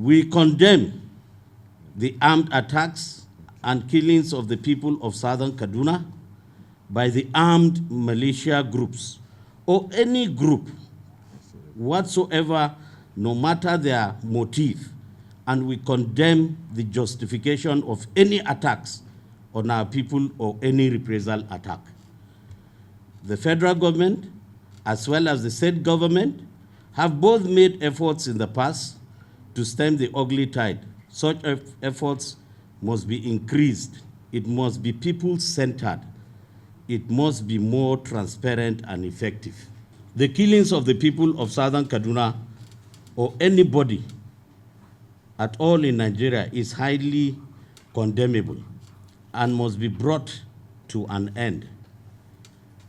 We condemn the armed attacks and killings of the people of southern Kaduna by the armed militia groups or any group whatsoever, no matter their motive, and we condemn the justification of any attacks on our people or any reprisal attack. The federal government, as well as the state government, have both made efforts in the past to stem the ugly tide. Such efforts must be increased. It must be people-centered. It must be more transparent and effective. The killings of the people of southern Kaduna or anybody at all in Nigeria is highly condemnable and must be brought to an end.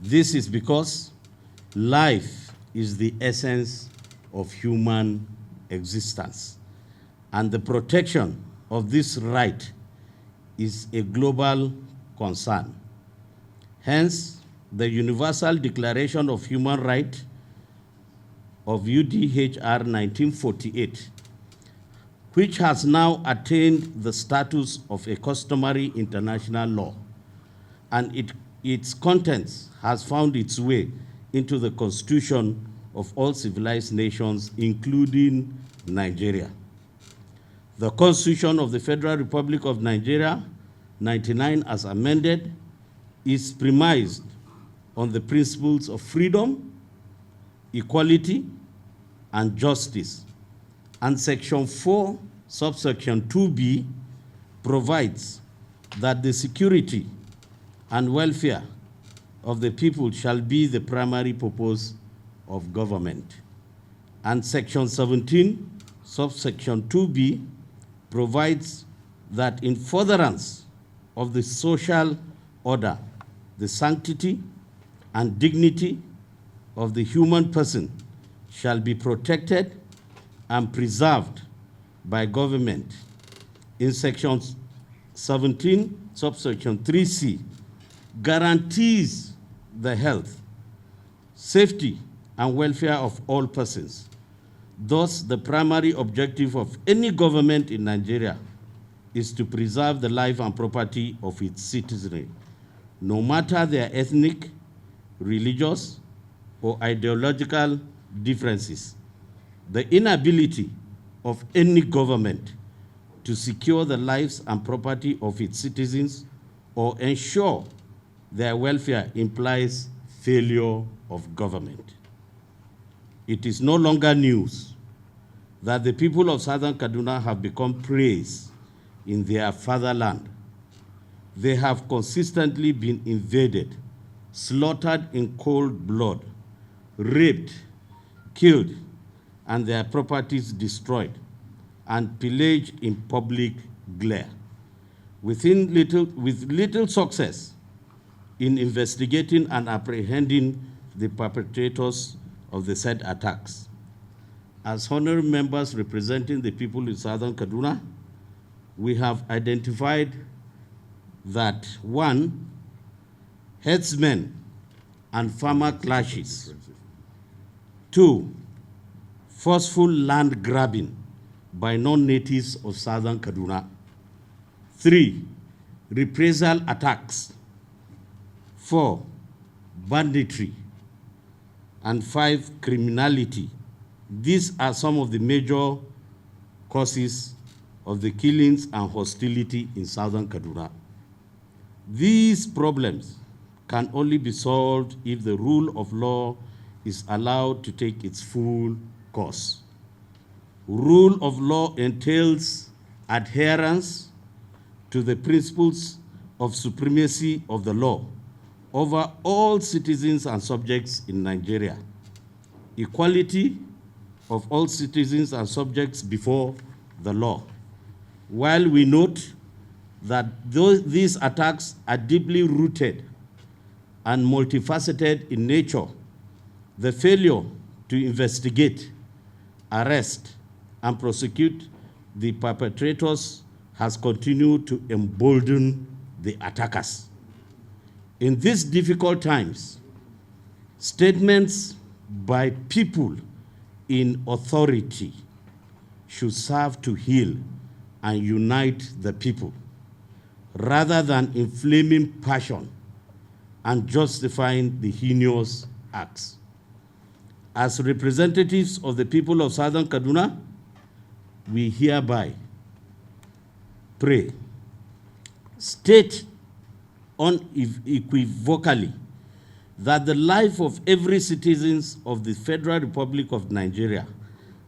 This is because life is the essence of human existence, and the protection of this right is a global concern. Hence, the Universal Declaration of Human Rights of UDHR 1948, which has now attained the status of a customary international law, and its contents has found its way into the constitution of all civilized nations, including Nigeria. The Constitution of the Federal Republic of Nigeria, 99 as amended, is premised on the principles of freedom, equality, and justice. And Section 4, subsection 2b, provides that the security and welfare of the people shall be the primary purpose of government. And Section 17, subsection 2b, provides that in furtherance of the social order, the sanctity and dignity of the human person shall be protected and preserved by government. In Section 17, subsection 3c, guarantees the health, safety, and welfare of all persons. Thus, the primary objective of any government in Nigeria is to preserve the life and property of its citizenry, no matter their ethnic, religious, or ideological differences. The inability of any government to secure the lives and property of its citizens or ensure their welfare implies failure of government. It is no longer news that the people of southern Kaduna have become prey in their fatherland. They have consistently been invaded, slaughtered in cold blood, raped, killed, and their properties destroyed and pillaged in public glare. With little success in investigating and apprehending the perpetrators of the said attacks. As honorary members representing the people in southern Kaduna, we have identified that 1, herdsmen and farmer clashes. 2, forceful land grabbing by non-natives of southern Kaduna. 3, reprisal attacks. 4, banditry. And 5, criminality. These are some of the major causes of the killings and hostility in southern Kaduna. These problems can only be solved if the rule of law is allowed to take its full course. Rule of law entails adherence to the principles of supremacy of the law over all citizens and subjects in Nigeria, equality of all citizens and subjects before the law. While we note that these attacks are deeply rooted and multifaceted in nature, the failure to investigate, arrest, and prosecute the perpetrators has continued to embolden the attackers. In these difficult times, statements by people in authority should serve to heal and unite the people, rather than inflaming passion and justifying the heinous acts. As representatives of the people of Southern Kaduna, we hereby pray, state unequivocally that the life of every citizen of the Federal Republic of Nigeria,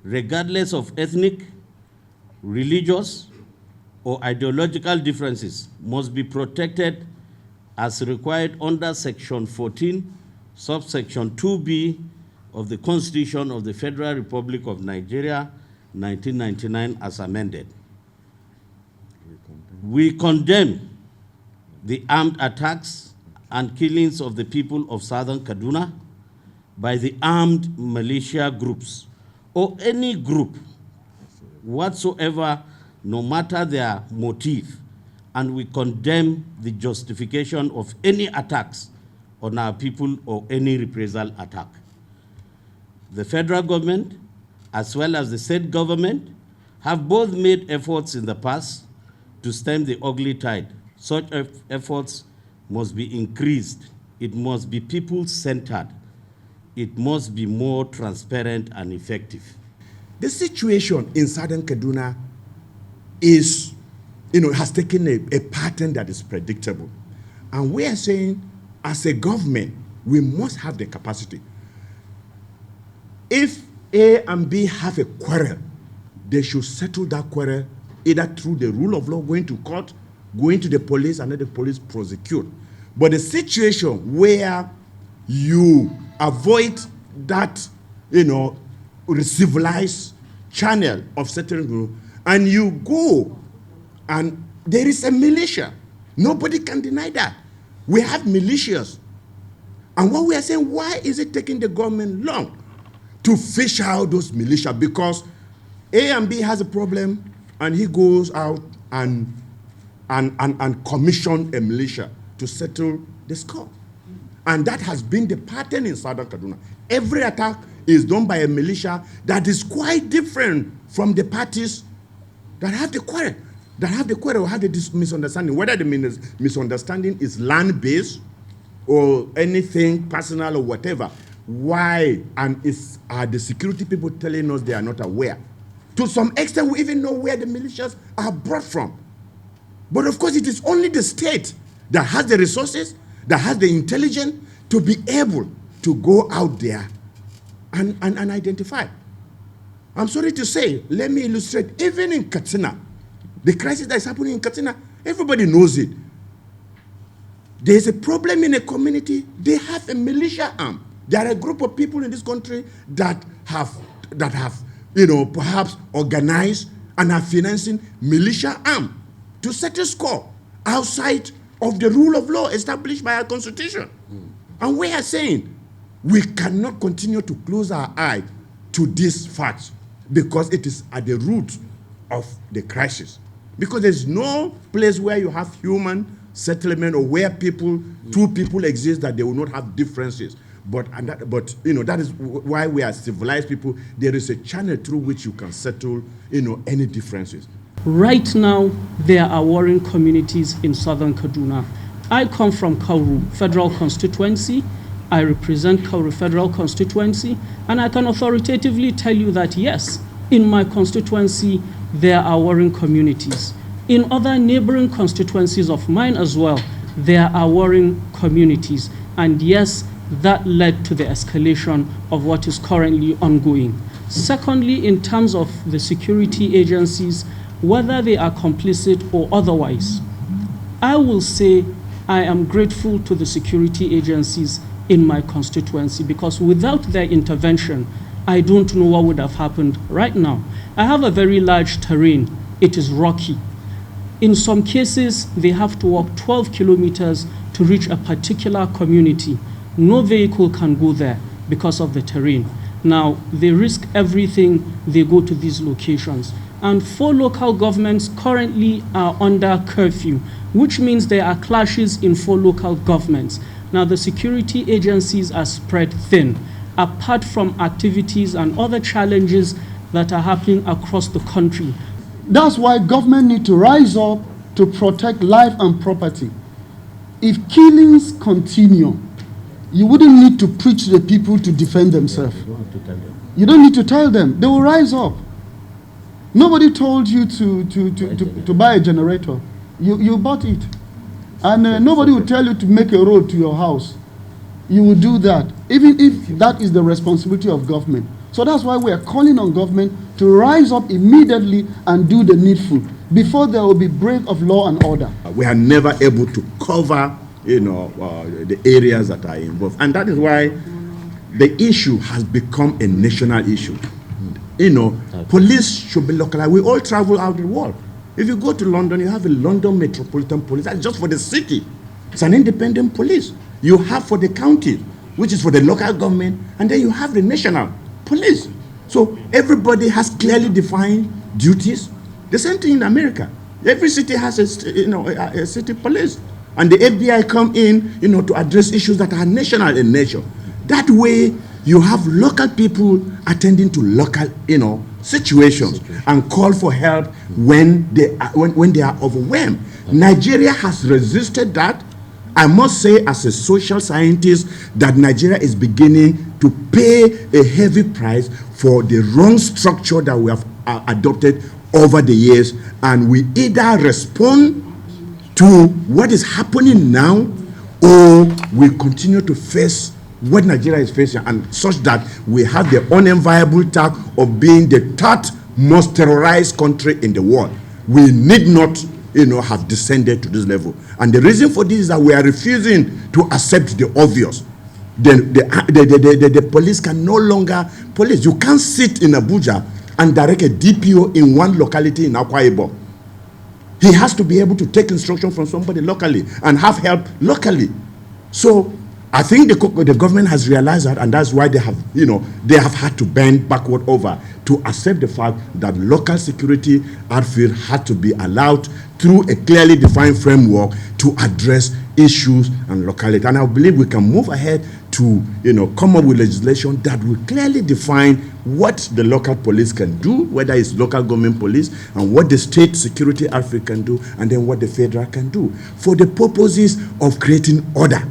regardless of ethnic, religious, or ideological differences, must be protected as required under Section 14, subsection 2B of the Constitution of the Federal Republic of Nigeria, 1999, as amended. We condemn the armed attacks and killings of the people of Southern Kaduna by the armed militia groups or any group whatsoever, no matter their motive, and we condemn the justification of any attacks on our people or any reprisal attack. The federal government, as well as the state government, have both made efforts in the past to stem the ugly tide. Such efforts must be increased. It must be people-centered. It must be more transparent and effective. The situation in Southern Kaduna is, has taken a pattern that is predictable. And we are saying, as a government, we must have the capacity. If A and B have a quarrel, they should settle that quarrel either through the rule of law, going to court, going to the police, and let the police prosecute. But the situation where you avoid that, civilized channel of settling group, and you go and there is a militia. Nobody can deny that. We have militias. And what we are saying, why is it taking the government long to fish out those militia? Because A and B has a problem, and he goes out and commission a militia to settle the score. And that has been the pattern in Southern Kaduna. Every attack is done by a militia that is quite different from the parties that have the quarrel. That have the quarrel or have the misunderstanding. Whether the misunderstanding is land-based or anything personal or whatever. Why? And are the security people telling us they are not aware? To some extent, we even know where the militias are brought from. But of course, it is only the state that has the resources, that has the intelligence to be able to go out there and identify. I'm sorry to say, let me illustrate, even in Katsina, the crisis that is happening in Katsina, everybody knows it. There's a problem in a community, they have a militia arm. There are a group of people in this country that have perhaps organized and are financing militia arm to settle score outside of the rule of law established by our constitution. And we are saying we cannot continue to close our eye to these facts because it is at the root of the crisis. Because there's no place where you have human settlement or where two people exist that they will not have differences. But that is why we are civilized people. There is a channel through which you can settle, any differences. Right now, there are warring communities in Southern Kaduna. I come from Kauru Federal Constituency. I represent Kauru Federal Constituency, and I can authoritatively tell you that yes, in my constituency, there are warring communities. In other neighboring constituencies of mine as well, there are warring communities. And yes, that led to the escalation of what is currently ongoing. Secondly, in terms of the security agencies, whether they are complicit or otherwise, I will say I am grateful to the security agencies in my constituency because without their intervention, I don't know what would have happened right now. I have a very large terrain. It is rocky. In some cases, they have to walk 12 kilometers to reach a particular community. No vehicle can go there because of the terrain. Now, they risk everything, they go to these locations. And 4 local governments currently are under curfew, which means there are clashes in 4 local governments. Now, the security agencies are spread thin. Apart from activities and other challenges that are happening across the country. That's why government need to rise up to protect life and property. If killings continue, you wouldn't need to preach to the people to defend themselves. You don't need to tell them. They will rise up. Nobody told you to buy a generator. You bought it. And nobody will tell you to make a road to your house. You will do that, even if that is the responsibility of government. So that's why we are calling on government to rise up immediately and do the needful before there will be break of law and order. We are never able to cover, the areas that are involved. And that is why the issue has become a national issue. Police should be localized. We all travel out the world. If you go to London, you have a London Metropolitan Police. That's just for the city. It's an independent police. You have for the county, which is for the local government, and then you have the national police. So everybody has clearly defined duties. The same thing in America. Every city has a city police. And the FBI come in, to address issues that are national in nature. That way, you have local people attending to local, situations and call for help when they are overwhelmed. Nigeria has resisted that. I must say, as a social scientist, that Nigeria is beginning to pay a heavy price for the wrong structure that we have adopted over the years, and we either respond to what is happening now, or we continue to face what Nigeria is facing, and such that we have the unenviable task of being the third most terrorized country in the world. We need not, have descended to this level. And the reason for this is that we are refusing to accept the obvious. The police can no longer police. You can't sit in Abuja and direct a DPO in one locality in Akwa Ibom. He has to be able to take instruction from somebody locally and have help locally. So I think the government has realized that, and that's why they have had to bend backward over to accept the fact that local security outfit had to be allowed through a clearly defined framework to address issues and locality. And I believe we can move ahead to come up with legislation that will clearly define what the local police can do, whether it's local government police, and what the state security outfit can do, and then what the federal can do for the purposes of creating order.